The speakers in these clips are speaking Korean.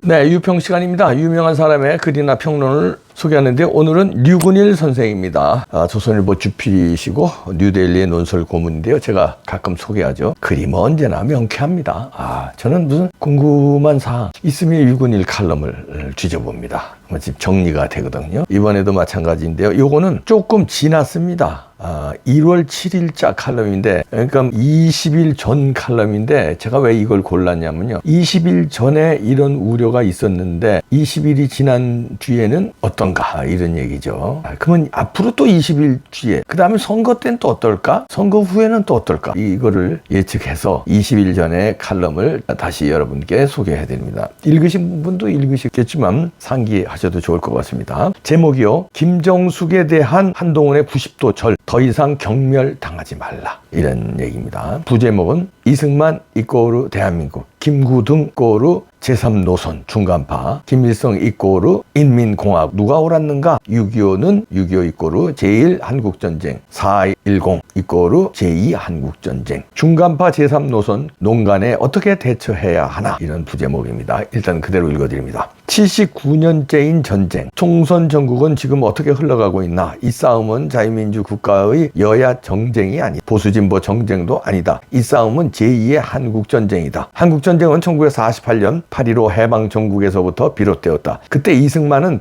네, 유평 시간입니다. 유명한 사람의 글이나 평론을 소개하는데 오늘은 류근일 선생입니다. 조선일보 주필이시고 뉴데일리의 논설 고문인데요. 제가 가끔 소개하죠. 글이 뭐 언제나 명쾌합니다. 저는 무슨 궁금한 사항 있으면 류근일 칼럼을 뒤져봅니다. 지금 정리가 되거든요. 이번에도 마찬가지인데요. 요거는 조금 지났습니다. 1월 7일자 칼럼인데, 그러니까 20일 전 칼럼인데, 제가 왜 이걸 골랐냐면요. 20일 전에 이런 우려가 있었는데, 20일이 지난 뒤에는 어떤가? 이런 얘기죠. 그러면 앞으로 또 20일 뒤에, 그 다음에 선거 때는 또 어떨까? 선거 후에는 또 어떨까? 이거를 예측해서 20일 전에 칼럼을 다시 여러분께 소개해 드립니다. 읽으신 분도 읽으시겠지만, 상기하셔도 좋을 것 같습니다. 제목이요. 김정숙에 대한 한동훈의 90도 절. 더 이상 경멸당하지 말라. 이런 얘기입니다. 부제목은 이승만 이꼬르 대한민국, 김구등 이꼬르 제3노선 중간파, 김일성 이꼬르 인민공화국. 누가 옳았는가? 6.25는 6.25 이꼬르 제1한국전쟁, 4.10 이꼬르 제2한국전쟁. 중간파 제3노선 농간에 어떻게 대처해야 하나? 이런 부제목입니다. 일단 그대로 읽어드립니다. 79년째인 전쟁, 총선 전국은 지금 어떻게 흘러가고 있나? 이 싸움은 자유민주 국가의 여야 정쟁이 아니다. 보수진보 정쟁도 아니다. 이 싸움은 제2의 한국전쟁이다. 한국전쟁은 1948년 8.15 해방정국에서부터 비롯되었다. 그때 이승만은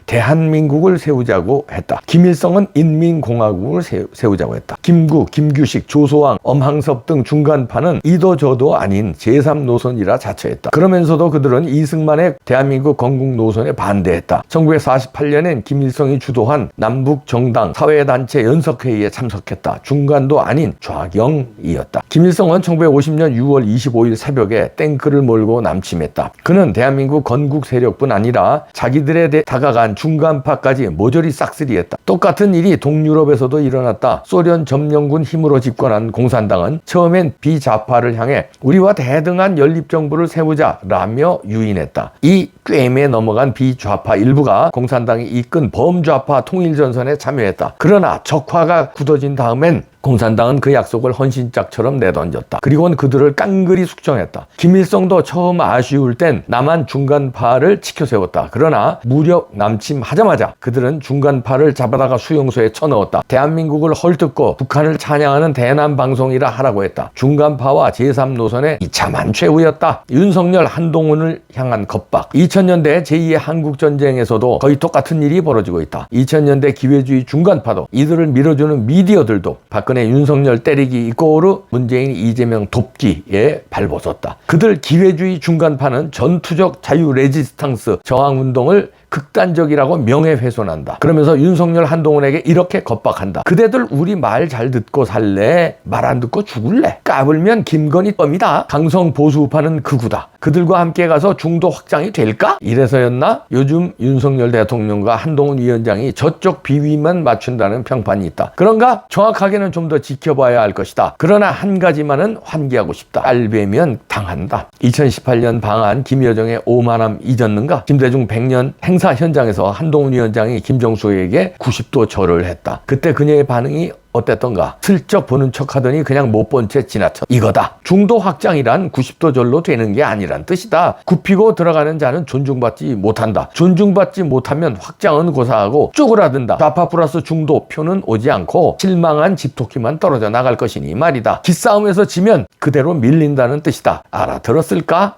대한민국을 세우자고 했다. 김일성은 인민공화국을 세우자고 했다. 김구, 김규식, 조소왕, 엄항섭 등 중간파는 이도 저도 아닌 제3노선이라 자처했다. 그러면서도 그들은 이승만의 대한민국 건국 노선에 반대했다. 1948년엔 김일성이 주도한 남북정당 사회단체 연석회의에 참석했다. 중간도 아닌 좌경이었다. 김일성은 1950년 6월 25일 새벽에 탱크를 몰고 남침했다. 그는 대한민국 건국 세력뿐 아니라 자기들에 다가간 중간파까지 모조리 싹쓸이했다. 똑같은 일이 동유럽에서도 일어났다. 소련 점령군 힘으로 집권한 공산당은 처음엔 비좌파를 향해 우리와 대등한 연립정부를 세우자라며 유인했다. 이 꿰매에 넘어간 비좌파 일부가 공산당이 이끈 범좌파 통일전선에 참여했다. 그러나 적화가 굳어진 다음엔 공산당은 그 약속을 헌신짝처럼 내던졌다. 그리고는 그들을 깡그리 숙청했다. 김일성도 처음 아쉬울 땐 남한 중간파를 치켜세웠다. 그러나 무력 남침하자마자 그들은 중간파를 잡아다가 수용소에 쳐넣었다. 대한민국을 헐뜯고 북한을 찬양하는 대남방송이라 하라고 했다. 중간파와 제3노선의 이참한 최후였다. 윤석열 한동훈을 향한 겁박. 2000년대 제2의 한국전쟁에서도 거의 똑같은 일이 벌어지고 있다. 2000년대 기회주의 중간파도 이들을 밀어주는 미디어들도 박근혜 윤석열 때리기 이꼬르 문재인 이재명 돕기에 발벗었다. 그들 기회주의 중간파는 전투적 자유 레지스탕스 저항운동을 극단적이라고 명예훼손한다. 그러면서 윤석열 한동훈에게 이렇게 겁박한다. 그대들 우리 말 잘 듣고 살래? 말 안 듣고 죽을래? 까불면 김건희 껌이다. 강성 보수파는 극우다. 그들과 함께 가서 중도 확장이 될까? 이래서였나? 요즘 윤석열 대통령과 한동훈 위원장이 저쪽 비위만 맞춘다는 평판이 있다. 그런가? 정확하게는 좀 더 지켜봐야 할 것이다. 그러나 한 가지만은 환기하고 싶다. 알배면 당한다. 2018년 방한 김여정의 오만함 잊었는가? 김대중 100년 행사 현장에서 한동훈 위원장이 김정숙에게 90도 절을 했다. 그때 그녀의 반응이 어땠던가? 슬쩍 보는 척 하더니 그냥 못 본 채 지나쳤다. 이거다. 중도 확장이란 90도 절로 되는 게 아니란 뜻이다. 굽히고 들어가는 자는 존중받지 못한다. 존중받지 못하면 확장은 고사하고 쪼그라든다. 좌파 플러스 중도 표는 오지 않고 실망한 집토끼만 떨어져 나갈 것이니 말이다. 기싸움에서 지면 그대로 밀린다는 뜻이다. 알아들었을까?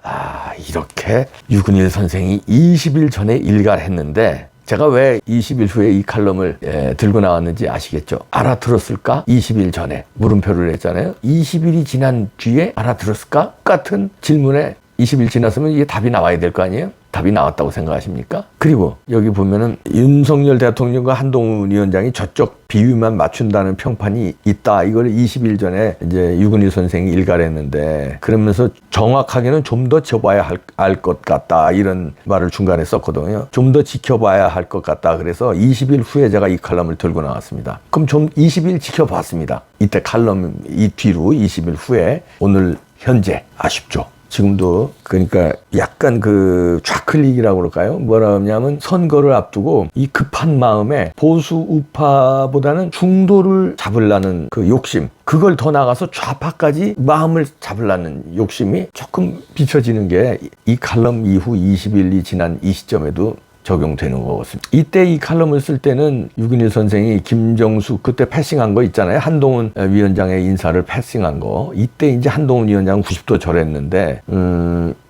이렇게 유근일 선생이 20일 전에 일갈했는데 제가 왜 20일 후에 이 칼럼을 들고 나왔는지 아시겠죠? 알아들었을까? 20일 전에 물음표를 했잖아요. 20일이 지난 뒤에 알아들었을까? 같은 질문에 20일 지났으면 이게 답이 나와야 될 거 아니에요? 답이 나왔다고 생각하십니까? 그리고 여기 보면은 윤석열 대통령과 한동훈 위원장이 저쪽 비위만 맞춘다는 평판이 있다. 이걸 20일 전에 이제 유근일 선생이 일갈했는데 그러면서 정확하게는 좀 더 지켜봐야 할 것 같다. 이런 말을 중간에 썼거든요. 좀 더 지켜봐야 할 것 같다. 그래서 20일 후에 제가 이 칼럼을 들고 나왔습니다. 그럼 좀 20일 지켜봤습니다. 이때 칼럼 이 뒤로 20일 후에 오늘 현재 아쉽죠. 지금도 그러니까 약간 그 좌클릭이라고 그럴까요? 뭐라 하냐면 선거를 앞두고 이 급한 마음에 보수 우파보다는 중도를 잡으려는 그 욕심, 그걸 더 나가서 좌파까지 마음을 잡으려는 욕심이 조금 비춰지는 게 이 칼럼 이후 20일이 지난 이 시점에도 적용되는 것 같습니다. 이때 이 칼럼을 쓸 때는 유근일 선생이 김정수 그때 패싱한 거 있잖아요. 한동훈 위원장의 인사를 패싱한 거. 이때 이제 한동훈 위원장은 90도 절했는데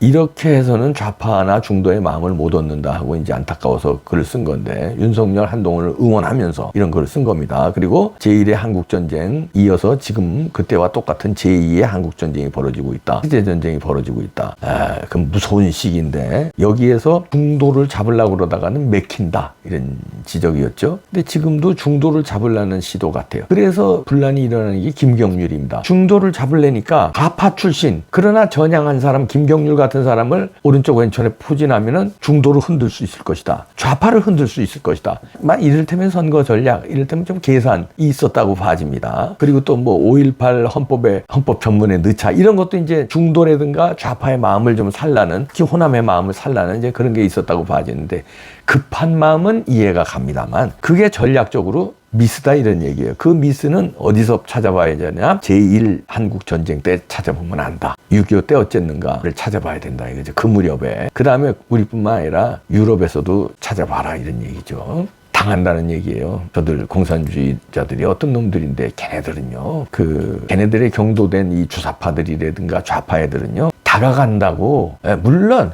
이렇게 해서는 좌파나 중도의 마음을 못 얻는다 하고 이제 안타까워서 글을 쓴 건데 윤석열 한동훈을 응원하면서 이런 글을 쓴 겁니다. 그리고 제1의 한국전쟁 이어서 지금 그때와 똑같은 제2의 한국전쟁이 벌어지고 있다. 시대전쟁이 벌어지고 있다. 그 무서운 시기인데 여기에서 중도를 잡으려고 그러다가는 맥힌다 이런 지적이었죠. 근데 지금도 중도를 잡으려는 시도 같아요. 그래서 분란이 일어나는 게 김경률입니다. 중도를 잡으려니까 좌파 출신 그러나 전향한 사람 김경률 같은 사람을 오른쪽 왼쪽에 포진하면은 중도를 흔들 수 있을 것이다. 좌파를 흔들 수 있을 것이다. 이를테면 선거 전략, 이를테면 좀 계산이 있었다고 봐집니다. 그리고 또 뭐 5.18 헌법 전문에 넣자 이런 것도 이제 중도라든가 좌파의 마음을 좀 살라는, 특히 호남의 마음을 살라는 이제 그런 게 있었다고 봐지는데 급한 마음은 이해가 갑니다만 그게 전략적으로 미스다 이런 얘기예요. 그 미스는 어디서 찾아봐야 되냐? 제1 한국전쟁 때 찾아보면 안다. 6.25 때 어쨌는가를 찾아봐야 된다 이거죠. 그 무렵에. 그 다음에 우리뿐만 아니라 유럽에서도 찾아봐라 이런 얘기죠. 당한다는 얘기예요. 저들 공산주의자들이 어떤 놈들인데 걔네들은요. 걔네들의 경도된 이 주사파들이라든가 좌파 애들은요. 다가간다고. 물론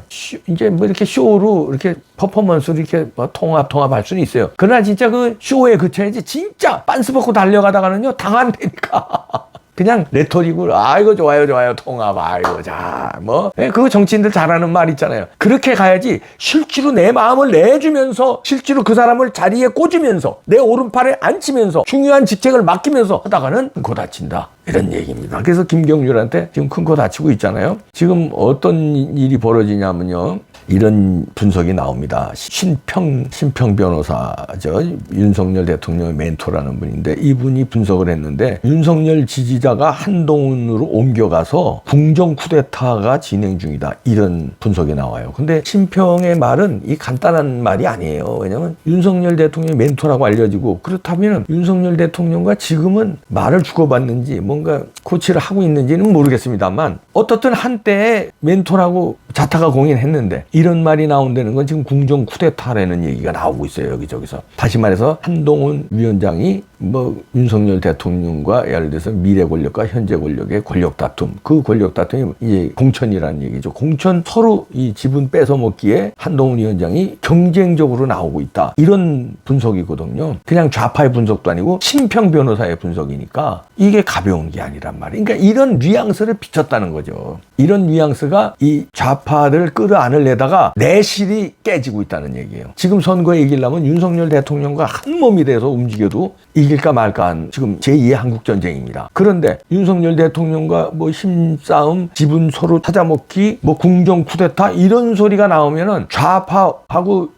이제 뭐 이렇게 쇼로 이렇게 퍼포먼스로 이렇게 뭐 통합할 수는 있어요. 그러나 진짜 그 쇼에 그쳐야지 진짜 빤스 벗고 달려가다가는요 당한다니까. 그냥 레토릭으로 이거 좋아요 통합 이거 그거 정치인들 잘하는 말 있잖아요. 그렇게 가야지 실제로 내 마음을 내주면서 실제로 그 사람을 자리에 꽂으면서 내 오른팔에 앉히면서 중요한 직책을 맡기면서 하다가는 큰 코 다친다 이런 얘기입니다. 그래서 김경률한테 지금 큰 코 다치고 있잖아요. 지금 어떤 일이 벌어지냐면요. 이런 분석이 나옵니다. 신평 변호사죠. 윤석열 대통령의 멘토라는 분인데 이분이 분석을 했는데 윤석열 지지자가 한동훈으로 옮겨가서 궁정 쿠데타가 진행 중이다. 이런 분석이 나와요. 근데 신평의 말은 이 간단한 말이 아니에요. 왜냐하면 윤석열 대통령의 멘토라고 알려지고 그렇다면 윤석열 대통령과 지금은 말을 주고받는지 뭔가 코치를 하고 있는지는 모르겠습니다만 어떻든 한때에 멘토라고 자타가 공인했는데 이런 말이 나온다는 건 지금 궁정 쿠데타라는 얘기가 나오고 있어요. 여기저기서. 다시 말해서 한동훈 위원장이 뭐 윤석열 대통령과 예를 들어서 미래 권력과 현재 권력의 권력 다툼, 그 권력 다툼이 이제 공천이라는 얘기죠. 공천 서로 이 지분 뺏어먹기에 한동훈 위원장이 경쟁적으로 나오고 있다. 이런 분석이거든요. 그냥 좌파의 분석도 아니고 신평 변호사의 분석이니까 이게 가벼운 게 아니란 말이에요. 그러니까 이런 뉘앙스를 비쳤다는 거죠. 이런 뉘앙스가 이 좌파를 끌어안으려다가 내실이 깨지고 있다는 얘기예요. 지금 선거에 이기려면 윤석열 대통령과 한 몸이 돼서 움직여도 이길까 말까 한 지금 제2의 한국전쟁입니다. 그런데 윤석열 대통령과 뭐 힘싸움, 지분 서로 찾아먹기, 뭐 궁정 쿠데타 이런 소리가 나오면은 좌파하고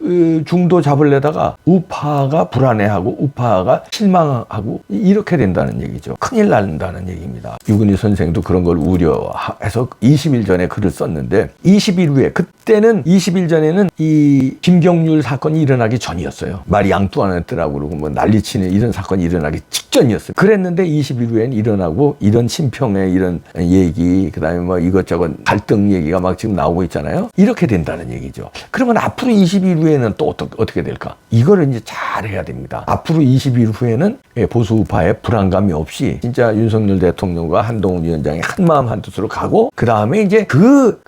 중도 잡으려다가 우파가 불안해하고 우파가 실망하고 이렇게 된다는 얘기죠. 큰일 난다는 얘기입니다. 유근희 선생도 그런 걸 우려해서 20일 전에 글을 썼는데 20일 후에 그때는 20일 전에는 이 김경률 사건이 일어나기 전이었어요. 말이 앙뚜아네트라고 그러고 뭐 난리치는 이런 사건이 일어나기 직전이었어요. 그랬는데 20일 후엔 일어나고 이런 신평의 이런 얘기 그다음에 뭐 이것저것 갈등 얘기가 막 지금 나오고 있잖아요. 이렇게 된다는 얘기죠. 그러면 앞으로 20일 후에는 또 어떻게 될까? 이거를 이제 잘 해야 됩니다. 앞으로 20일 후에는 보수 우파의 불안감이 없이 진짜 윤석열 대통령과 한동훈 위원장이 한마음 한뜻으로 가고 그 다음에 이제 그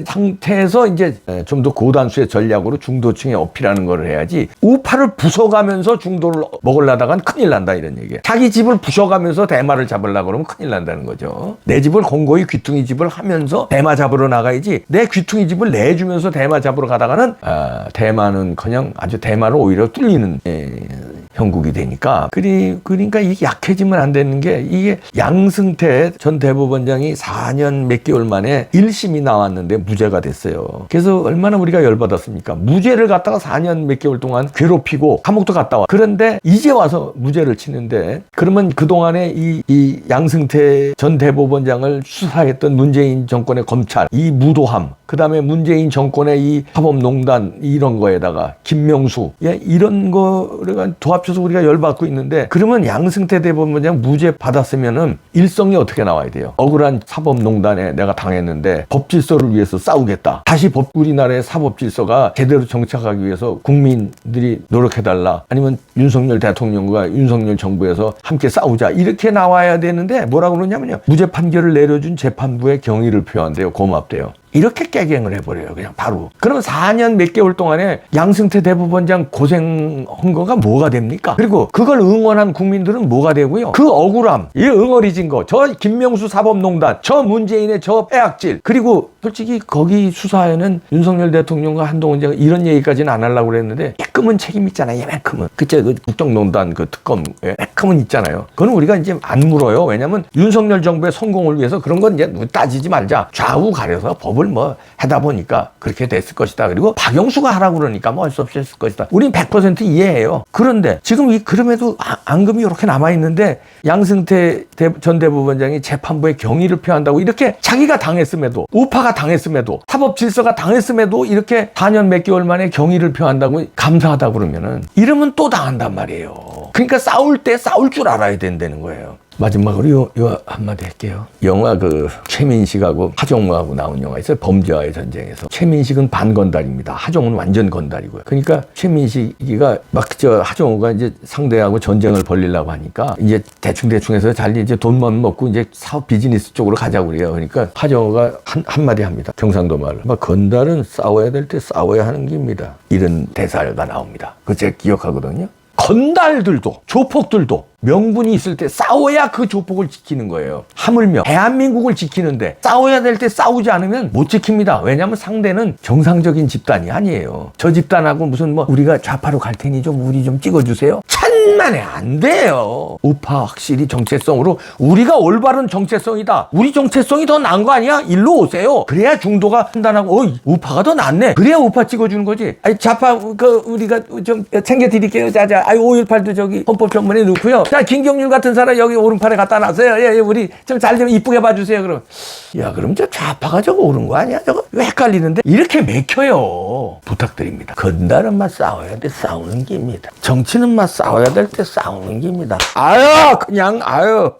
상태에서 이제 좀 더 고단수의 전략으로 중도층에 어필하는 걸 해야지 우파를 부숴가면서 중도를 먹으려다간 큰일 난다 이런 얘기예요. 자기 집을 부숴가면서 대마를 잡으려고 그러면 큰일 난다는 거죠. 내 집을 공고히 귀퉁이 집을 하면서 대마 잡으러 나가야지 내 귀퉁이 집을 내주면서 대마 잡으러 가다가는 대마는커녕 아주 대마를 오히려 뚫리는 형국이 되니까 그러니까 이게 약해지면 안 되는 게 이게 양승태 전 대법원장이 4년 몇 개월 만에 1심이 나왔는데 무죄가 됐어요. 그래서 얼마나 우리가 열받았습니까? 무죄를 갖다가 4년 몇 개월 동안 괴롭히고 감옥도 갔다 와. 그런데 이제 와서 무죄를 치는데 그러면 그동안에 이 양승태 전 대법원장을 수사했던 문재인 정권의 검찰 이 무도함 그 다음에 문재인 정권의 이 사법농단 이런 거에다가 김명수 이런 거를 도합쳐서 우리가 열받고 있는데 그러면 양승태 대법원장 무죄 받았으면은 일성이 어떻게 나와야 돼요? 억울한 사법농단에 내가 당했는데 법질서를 위해서 싸우겠다. 다시 우리나라의 사법질서가 제대로 정착하기 위해서 국민들이 노력해달라. 아니면 윤석열 대통령과 윤석열 정부에서 함께 싸우자. 이렇게 나와야 되는데 뭐라고 그러냐면요. 무죄 판결을 내려준 재판부의 경의를 표한대요. 고맙대요. 이렇게 깨갱을 해버려요. 그냥 바로. 그러면 4년 몇 개월 동안에 양승태 대법원장 고생한 거가 뭐가 됩니까? 그리고 그걸 응원한 국민들은 뭐가 되고요? 그 억울함, 이 응어리진 거, 저 김명수 사법농단, 저 문재인의 저 빼악질, 그리고 솔직히 거기 수사에는 윤석열 대통령과 한동훈 장관 이런 얘기까지는 안 하려고 그랬는데 매큼은 책임 있잖아요. 얘만큼은. 그때 그 국정농단 그 특검 매큼은 있잖아요. 그건 우리가 이제 안 물어요. 왜냐면 윤석열 정부의 성공을 위해서 그런 건 이제 따지지 말자. 좌우 가려서 법을 뭐 하다 보니까 그렇게 됐을 것이다. 그리고 박영수가 하라고 그러니까 뭐 할 수 없이 했을 것이다. 우린 100% 이해해요. 그런데 지금 그럼에도 앙금이 이렇게 남아있는데 양승태 전 대법원장이 재판부에 경의를 표한다고 이렇게 자기가 당했음에도 우파가 당했음에도 사법 질서가 당했음에도 이렇게 4년 몇 개월 만에 경의를 표한다고 감사하다 그러면은 이러면 또 당한단 말이에요. 그러니까 싸울 때 싸울 줄 알아야 된다는 거예요. 마지막으로 요 한마디 할게요. 영화 최민식하고 하정우하고 나온 영화 있어요. 범죄와의 전쟁에서. 최민식은 반건달입니다. 하정우는 완전 건달이고요. 그러니까 최민식이가 하정우가 이제 상대하고 전쟁을 벌리려고 하니까 이제 대충 해서 잘 이제 돈만 먹고 이제 사업 비즈니스 쪽으로 가자고 그래요. 그러니까 하정우가 한마디 합니다. 경상도 말로. 건달은 싸워야 될 때 싸워야 하는 겁니다. 이런 대사가 나옵니다. 그거 제가 기억하거든요. 건달들도 조폭들도 명분이 있을 때 싸워야 그 조폭을 지키는 거예요. 하물며 대한민국을 지키는데 싸워야 될 때 싸우지 않으면 못 지킵니다. 왜냐하면 상대는 정상적인 집단이 아니에요. 저 집단하고 무슨 우리가 좌파로 갈 테니 우리 좀 찍어주세요. 천만에 안 돼요. 우파 확실히 정체성으로 우리가 올바른 정체성이다. 우리 정체성이 더 나은 거 아니야? 일로 오세요. 그래야 중도가 판단하고 우파가 더 낫네. 그래야 우파 찍어주는 거지. 아니 좌파 우리가 좀 챙겨드릴게요. 자자. 5.18도 헌법전문에 넣고요. 자, 김경률 같은 사람 여기 오른팔에 갖다 놨어요. 예, 우리 좀 잘 좀 이쁘게 봐주세요. 그럼. 야, 그럼 저 좌파가 저거 옳은 거 아니야? 저거 왜 헷갈리는데? 이렇게 맥혀요. 부탁드립니다. 건달은 막 싸워야 돼. 싸우는 겁니다. 정치는 막 싸워야 될 때 싸우는 겁니다. 아유.